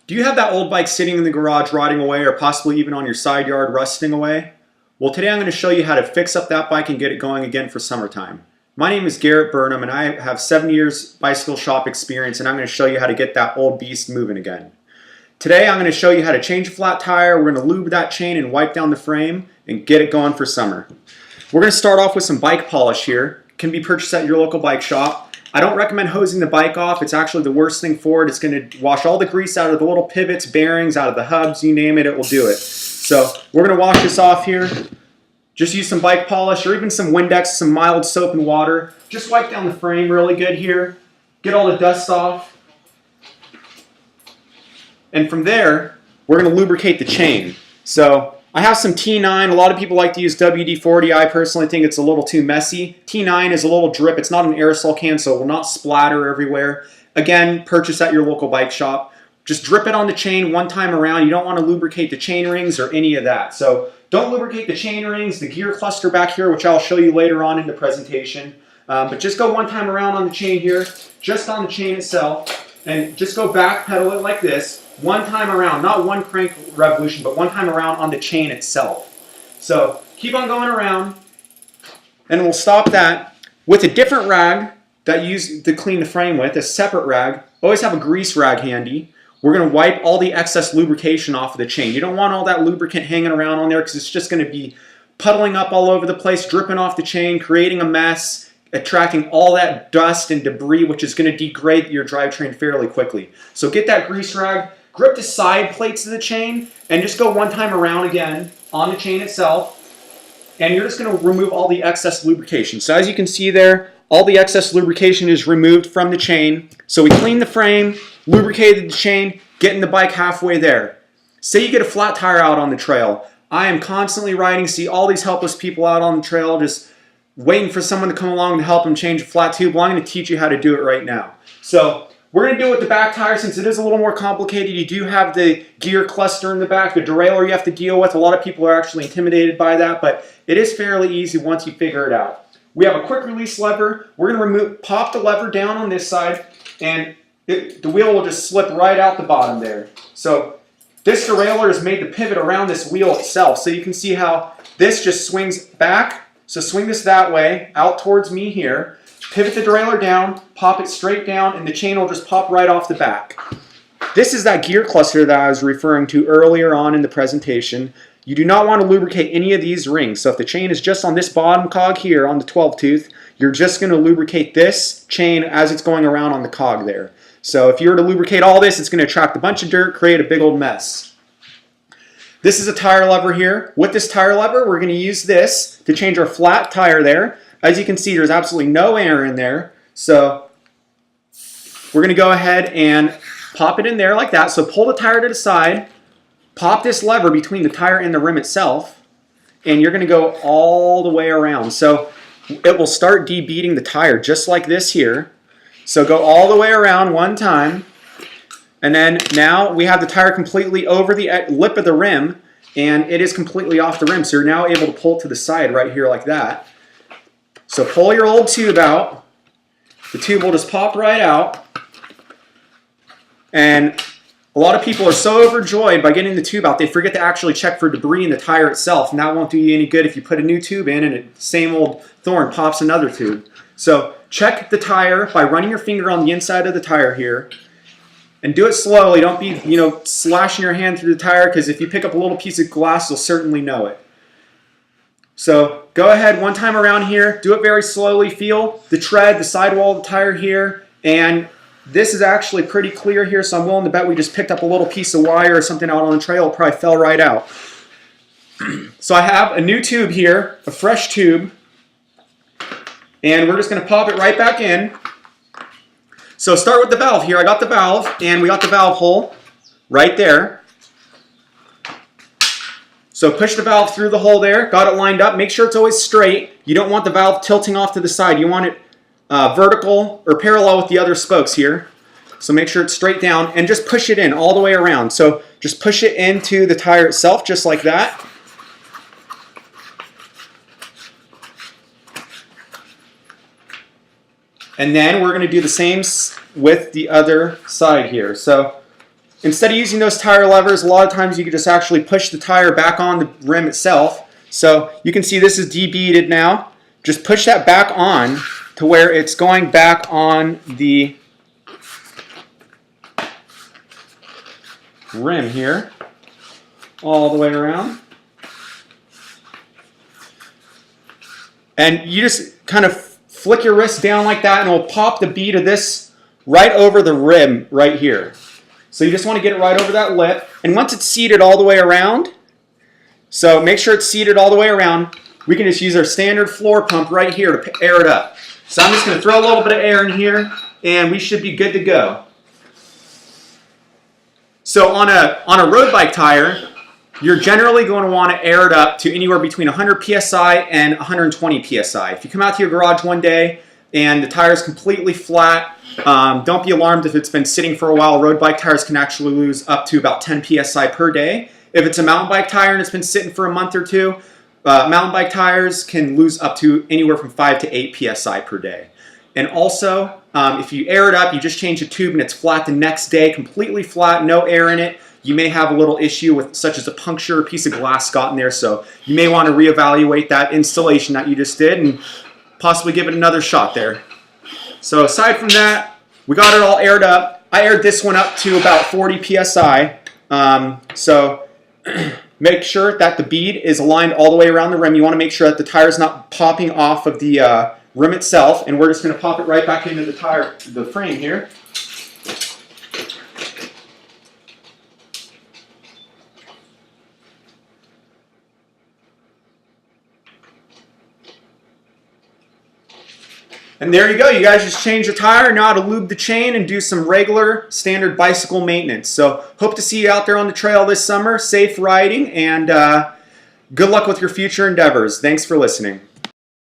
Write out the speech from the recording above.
Do you have that old bike sitting in the garage rotting away or possibly even on your side yard rusting away? Well, today I'm going to show you how to fix up that bike and get it going again for summertime. My name is Garrett Burnham and I have 7 years bicycle shop experience, and I'm going to show you how to get that old beast moving again. Today I'm going to show you how to change a flat tire. We're going to lube that chain and wipe down the frame and get it going for summer. We're going to start off with some bike polish here. It can be purchased at your local bike shop. I don't recommend hosing the bike off. It's actually the worst thing for it. It's going to wash all the grease out of the little pivots, bearings, out of the hubs, you name it, it will do it. So we're going to wash this off here. Just use some bike polish or even some Windex, some mild soap and water. Just wipe down the frame really good here. Get all the dust off. And from there, we're going to lubricate the chain. So I have some T9. A lot of people like to use WD-40. I personally think it's a little too messy. T9 is a little drip. It's not an aerosol can, so it will not splatter everywhere. Again, purchase at your local bike shop. Just drip it on the chain one time around. You don't want to lubricate the chain rings or any of that. So don't lubricate the chain rings, the gear cluster back here, which I'll show you later on in the presentation. But just go one time around on the chain here, just on the chain itself, and just go back pedal it like this. One time around, not one crank revolution, but one time around on the chain itself. So keep on going around, and we'll stop that with a different rag that you use to clean the frame with, a separate rag. Always have a grease rag handy. We're going to wipe all the excess lubrication off of the chain. You don't want all that lubricant hanging around on there because it's just going to be puddling up all over the place, dripping off the chain, creating a mess, attracting all that dust and debris, which is going to degrade your drivetrain fairly quickly. So get that grease rag. Grip the side plates of the chain and just go one time around again on the chain itself, and you're just going to remove all the excess lubrication. So as you can see there, all the excess lubrication is removed from the chain. So we cleaned the frame, lubricated the chain, getting the bike halfway there. Say you get a flat tire out on the trail. I am constantly riding, see all these helpless people out on the trail just waiting for someone to come along to help them change a flat tube. Well, I'm going to teach you how to do it right now. So we're going to do it with the back tire since it is a little more complicated. You do have the gear cluster in the back, the derailleur you have to deal with. A lot of people are actually intimidated by that, but it is fairly easy once you figure it out. We have a quick release lever. We're going to pop the lever down on this side, and the wheel will just slip right out the bottom there. So this derailleur has made the pivot around this wheel itself. So you can see how this just swings back. So swing this that way, out towards me here. Pivot the derailleur down, pop it straight down, and the chain will just pop right off the back. This is that gear cluster that I was referring to earlier on in the presentation. You do not want to lubricate any of these rings. So if the chain is just on this bottom cog here on the 12 tooth, you're just going to lubricate this chain as it's going around on the cog there. So if you were to lubricate all this, it's going to attract a bunch of dirt, create a big old mess. This is a tire lever here. With this tire lever, we're going to use this to change our flat tire there. As you can see, there's absolutely no air in there. So we're going to go ahead and pop it in there like that. So pull the tire to the side, pop this lever between the tire and the rim itself, and you're going to go all the way around. So it will start debeating the tire just like this here. So go all the way around one time. And then now we have the tire completely over the lip of the rim, and it is completely off the rim. So you're now able to pull it to the side right here like that. So pull your old tube out. The tube will just pop right out. And a lot of people are so overjoyed by getting the tube out, they forget to actually check for debris in the tire itself. And that won't do you any good if you put a new tube in and the same old thorn pops another tube. So check the tire by running your finger on the inside of the tire here. And do it slowly. Don't be, slashing your hand through the tire, because if you pick up a little piece of glass, you'll certainly know it. So go ahead one time around here, do it very slowly, feel the tread, the sidewall of the tire here, and this is actually pretty clear here, so I'm willing to bet we just picked up a little piece of wire or something out on the trail. It probably fell right out. So I have a new tube here, a fresh tube, and we're just going to pop it right back in. So start with the valve here. I got the valve, and we got the valve hole right there. So push the valve through the hole there, got it lined up. Make sure it's always straight. You don't want the valve tilting off to the side. You want it vertical or parallel with the other spokes here. So make sure it's straight down and just push it in all the way around. So just push it into the tire itself just like that. And then we're going to do the same with the other side here. So instead of using those tire levers, a lot of times you can just actually push the tire back on the rim itself. So you can see this is debeaded now. Just push that back on to where it's going back on the rim here, all the way around. And you just kind of flick your wrist down like that and it'll pop the bead of this right over the rim right here. So you just want to get it right over that lip. And once it's seated all the way around, so make sure it's seated all the way around, we can just use our standard floor pump right here to air it up. So I'm just going to throw a little bit of air in here and we should be good to go. So on a road bike tire, you're generally going to want to air it up to anywhere between 100 psi and 120 psi. If you come out to your garage one day and the tire is completely flat, don't be alarmed if it's been sitting for a while. Road bike tires can actually lose up to about 10 psi per day. If it's a mountain bike tire and it's been sitting for a month or two, mountain bike tires can lose up to anywhere from 5 to 8 psi per day. And also, if you air it up, you just change the tube and it's flat the next day, completely flat, no air in it, you may have a little issue with such as a puncture or piece of glass got in there. So you may want to reevaluate that installation that you just did and possibly give it another shot there. So aside from that, we got it all aired up. I aired this one up to about 40 psi. So make sure that the bead is aligned all the way around the rim. You want to make sure that the tire is not popping off of the rim itself. And we're just going to pop it right back into the frame here. And there you go. You guys just change the tire, now to lube the chain and do some regular standard bicycle maintenance. So hope to see you out there on the trail this summer. Safe riding and good luck with your future endeavors. Thanks for listening.